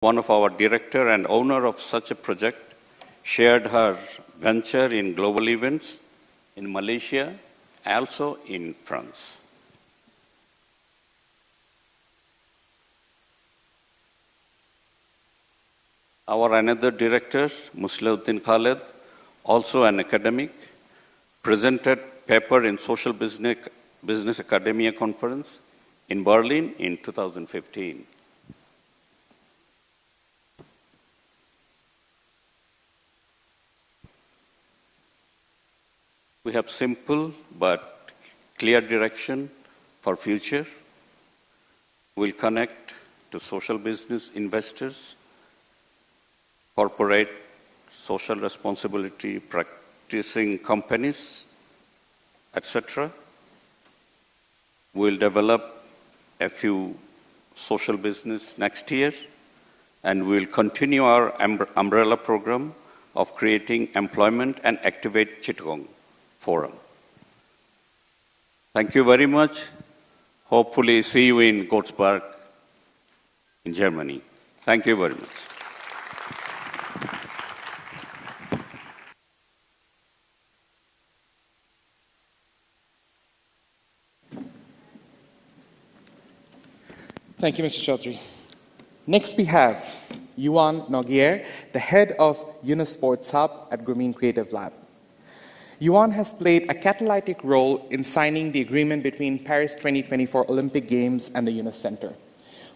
one of our director and owner of such a project, shared her venture in global events in Malaysia, also in France. Our another director, Muslauddin Khaled, also an academic, presented paper in Social Business Academia Conference in Berlin in 2015. We have simple but clear direction for future. We'll connect to social business investors, corporate social responsibility practicing companies, etc. We'll develop a few social business next year, and we'll continue our umbrella program of creating employment and activate Chittagong Forum. Thank you very much. Hopefully see you in Gottspark in Germany. Thank you very much. Thank you, Mr. Chaudhry. Next, we have Yuan Noguier, the head of Unisports Hub at Grameen Creative Lab. Yuan has played a catalytic role in signing the agreement between Paris 2024 Olympic Games and the Yunus Center.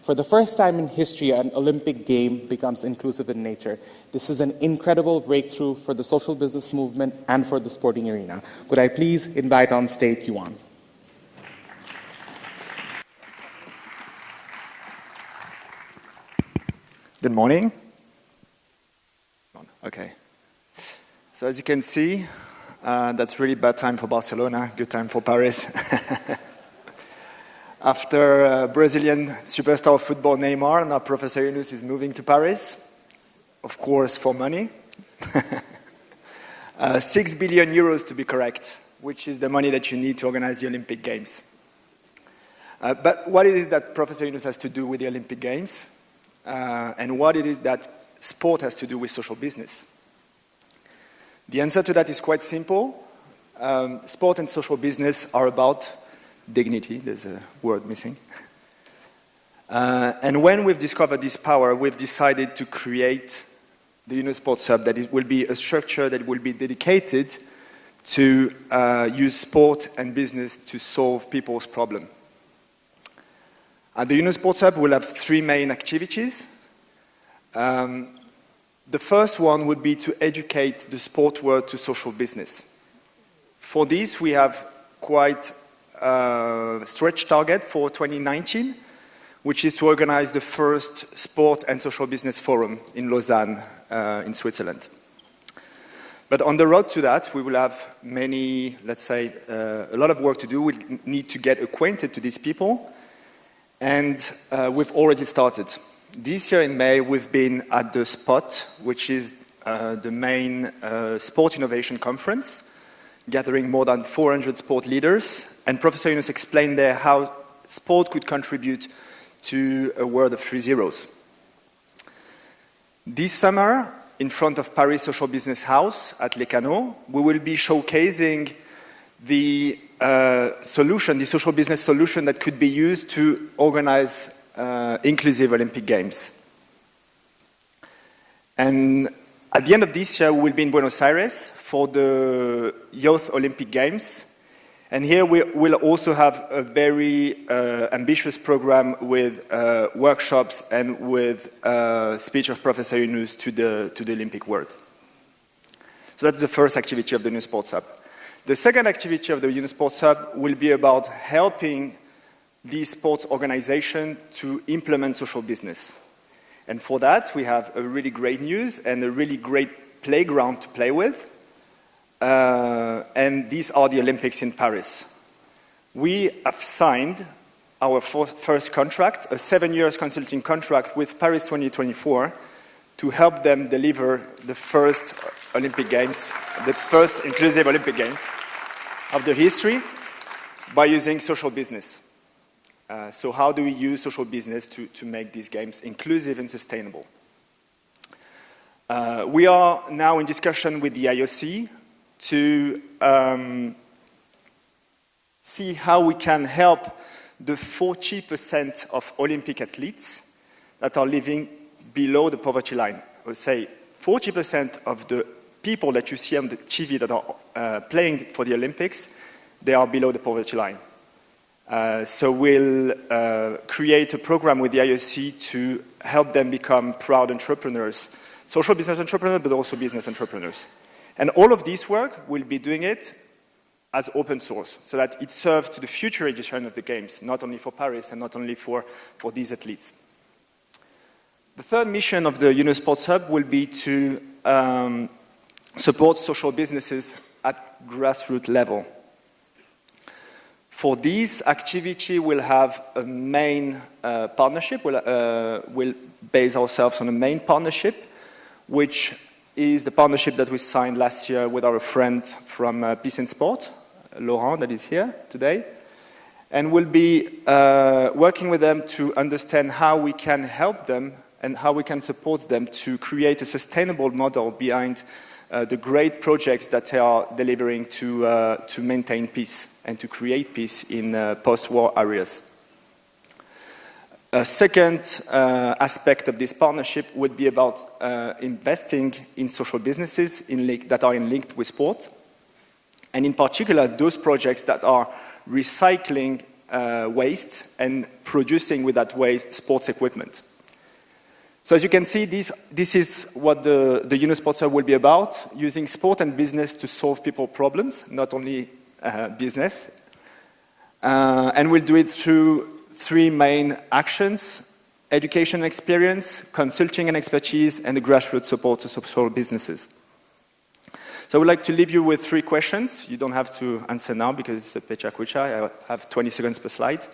For the first time in history, an Olympic game becomes inclusive in nature. This is an incredible breakthrough for the social business movement and for the sporting arena. Could I please invite on stage Yuan? Good morning. Okay. So as you can see, that's really bad time for Barcelona, good time for Paris. After Brazilian superstar of football Neymar, now Professor Yunus is moving to Paris, of course for money. 6 billion euros to be correct, which is the money that you need to organize the Olympic Games. But what it is that Professor Yunus has to do with the Olympic Games? And what it is that sport has to do with social business. The answer to that is quite simple. Sport and social business are about dignity. There's a word missing. And when we've discovered this power, we've decided to create the Unisports Hub, that it will be a structure that will be dedicated to use sport and business to solve people's problems. The Unisports Hub will have 3 main activities. The first one would be to educate the sport world to social business. For this, we have quite a stretch target for 2019, which is to organize the first sport and social business forum in Lausanne, in Switzerland. But on the road to that, we will have many, let's say, a lot of work to do. We need to get acquainted to these people. And we've already started. This year in May, we've been at the SPOT, which is the main sport innovation conference, gathering more than 400 sport leaders. And Professor Yunus explained there how sport could contribute to a world of 3 zeros. This summer, in front of Paris Social Business House at Les Canaux, we will be showcasing the solution, the social business solution that could be used to organize inclusive Olympic Games. And at the end of this year, we will be in Buenos Aires for the Youth Olympic Games. And here we will also have a very ambitious program with workshops and with speech of Professor Yunus to the Olympic world. So that's the first activity of the Unisports Hub. The second activity of the Unisports Hub will be about helping these sports organizations to implement social business. And for that, we have a really great news and a really great playground to play with. And these are the Olympics in Paris. We have signed our first contract, a 7-year consulting contract with Paris 2024 to help them deliver the first Olympic Games, the first inclusive Olympic Games of their history by using social business. So how do we use social business to make these games inclusive and sustainable? We are now in discussion with the IOC to see how we can help the 40% of Olympic athletes that are living below the poverty line. I would say 40% of the people that you see on the TV that are playing for the Olympics, they are below the poverty line. So we'll create a program with the IOC to help them become proud entrepreneurs, social business entrepreneurs, but also business entrepreneurs. And all of this work, we'll be doing it as open source, so that it serves to the future edition of the Games, not only for Paris and not only for these athletes. The third mission of the Unisports Hub will be to support social businesses at grassroots level. For this activity, we'll have a main partnership. We'll base ourselves on a main partnership, which is the partnership that we signed last year with our friend from Peace and Sport, Laurent, that is here today. And we'll be working with them to understand how we can help them and how we can support them to create a sustainable model behind the great projects that they are delivering to maintain peace and to create peace in post-war areas. A second aspect of this partnership would be about investing in social businesses that are linked with sport, and in particular those projects that are recycling waste and producing with that waste sports equipment. So as you can see, this is what the Unisports Hub will be about, using sport and business to solve people's problems, not only business. And we'll do it through three main actions: education and experience, consulting and expertise, and the grassroots support to social businesses. So I would like to leave you with three questions. You don't have to answer now because it's a pecha kucha. I have 20 seconds per slide.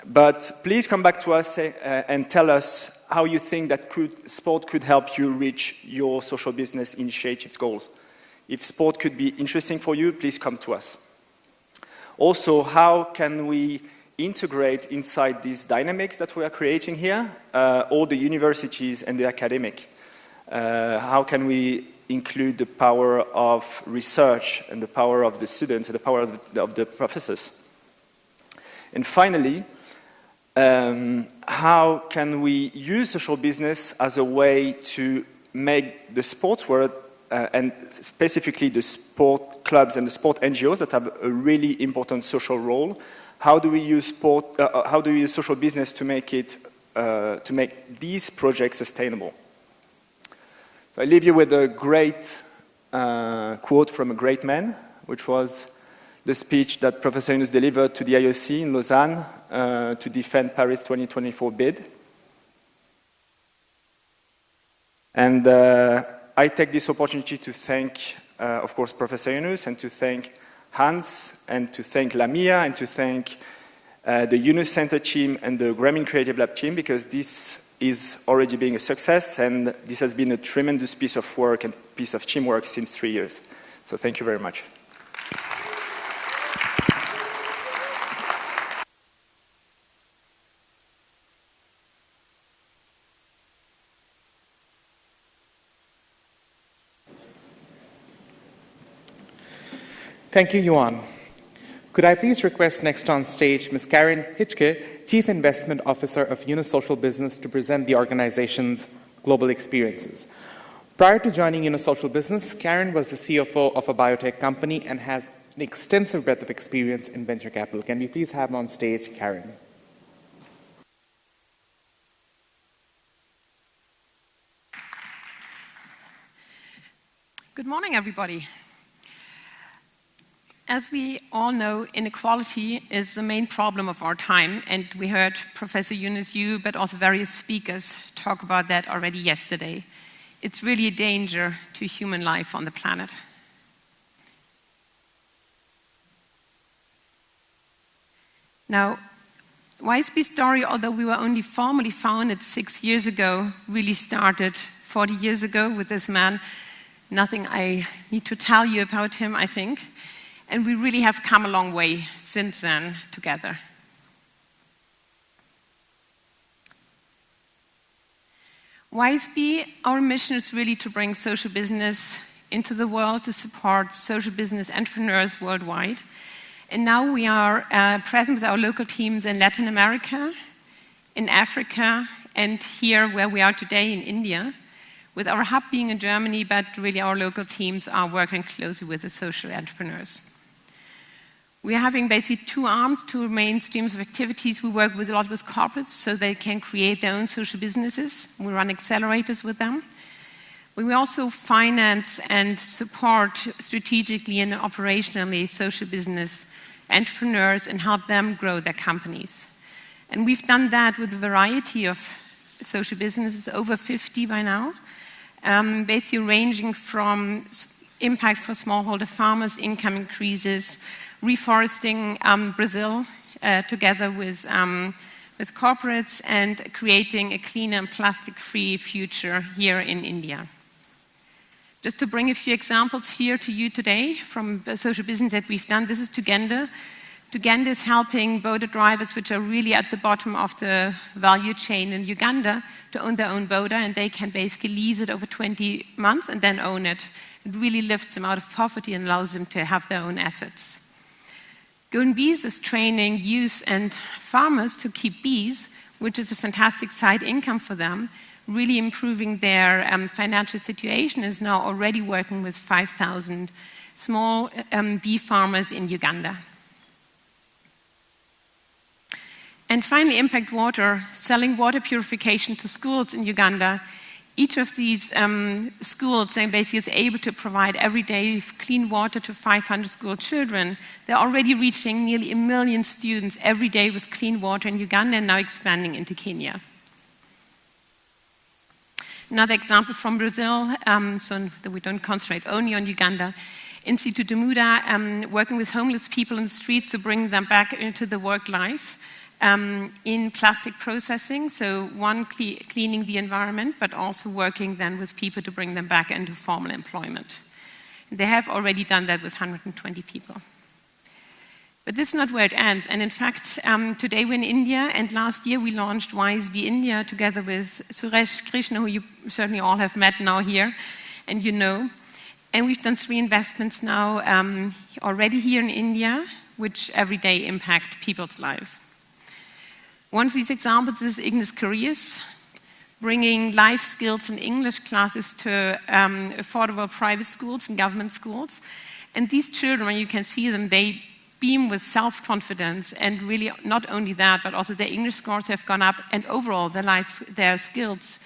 But please come back to us and tell us how you think that sport could help you reach your social business initiatives goals. If sport could be interesting for you, please come to us. Also, how can we integrate inside these dynamics that we are creating here, all the universities and the academic? How can we include the power of research and the power of the students and the power of the professors? And finally, how can we use social business as a way to make the sports world, and specifically the sport clubs and the sport NGOs that have a really important social role, how do we use sport? How do we use social business to make these projects sustainable? So I leave you with a great quote from a great man, which was the speech that Professor Yunus delivered to the IOC in Lausanne to defend Paris 2024 bid. And I take this opportunity to thank, of course, Professor Yunus, and to thank Hans, and to thank Lamia, and to thank the Yunus Center team and the Grameen Creative Lab team, because this is already being a success, and this has been a tremendous piece of work and piece of teamwork since 3 years. So thank you very much. Thank you, Yuan. Could I please request next on stage Ms. Karen Hitchke, Chief Investment Officer of Yunus Social Business, to present the organization's global experiences. Prior to joining Yunus Social Business, Karen was the CFO of a biotech company and has an extensive breadth of experience in venture capital. Can we please have on stage Karen? Good morning, everybody. As we all know, inequality is the main problem of our time, and we heard Professor Yunus Yu, but also various speakers talk about that already yesterday. It's really a danger to human life on the planet. Now, YSB Story, although we were only formally founded 6 years ago, really started 40 years ago with this man. Nothing I need to tell you about him, I think. And we really have come a long way since then together. WISE-Bee, our mission is really to bring social business into the world, to support social business entrepreneurs worldwide. And now we are present with our local teams in Latin America, in Africa, and here where we are today in India, with our hub being in Germany, but really our local teams are working closely with the social entrepreneurs. We are having basically two arms, two main streams of activities. We work with a lot with corporates so they can create their own social businesses. We run accelerators with them. We also finance and support strategically and operationally social business entrepreneurs and help them grow their companies. And we've done that with a variety of social businesses, over 50 by now, basically ranging from impact for smallholder farmers, income increases, reforesting Brazil together with corporates, and creating a cleaner and plastic-free future here in India. Just to bring a few examples here to you today from the social business that we've done, this is Tugenda. Tugenda is helping boda drivers, which are really at the bottom of the value chain in Uganda, to own their own boda, and they can basically lease it over 20 months and then own it. It really lifts them out of poverty and allows them to have their own assets. Golden Bees is training youth and farmers to keep bees, which is a fantastic side income for them, really improving their financial situation, is now already working with 5,000 small bee farmers in Uganda. And finally, Impact Water, selling water purification to schools in Uganda. Each of these schools basically is able to provide everyday clean water to 500 school children. They're already reaching nearly 1 million students every day with clean water in Uganda and now expanding into Kenya. Another example from Brazil, so that we don't concentrate only on Uganda. Instituto Muda, working with homeless people in the streets to bring them back into the work life. In plastic processing, so one, cleaning the environment, but also working then with people to bring them back into formal employment. They have already done that with 120 people. But this is not where it ends. And in fact, today we're in India, and last year we launched WISE-Bee India together with Suresh Krishna, who you certainly all have met now here, and you know. And we've done 3 investments now already here in India, which every day impact people's lives. One of these examples is Ignis Careers, bringing life skills and English classes to affordable private schools and government schools. And these children, when you can see them, they beam with self-confidence, and really not only that, but also their English scores have gone up, and overall their skills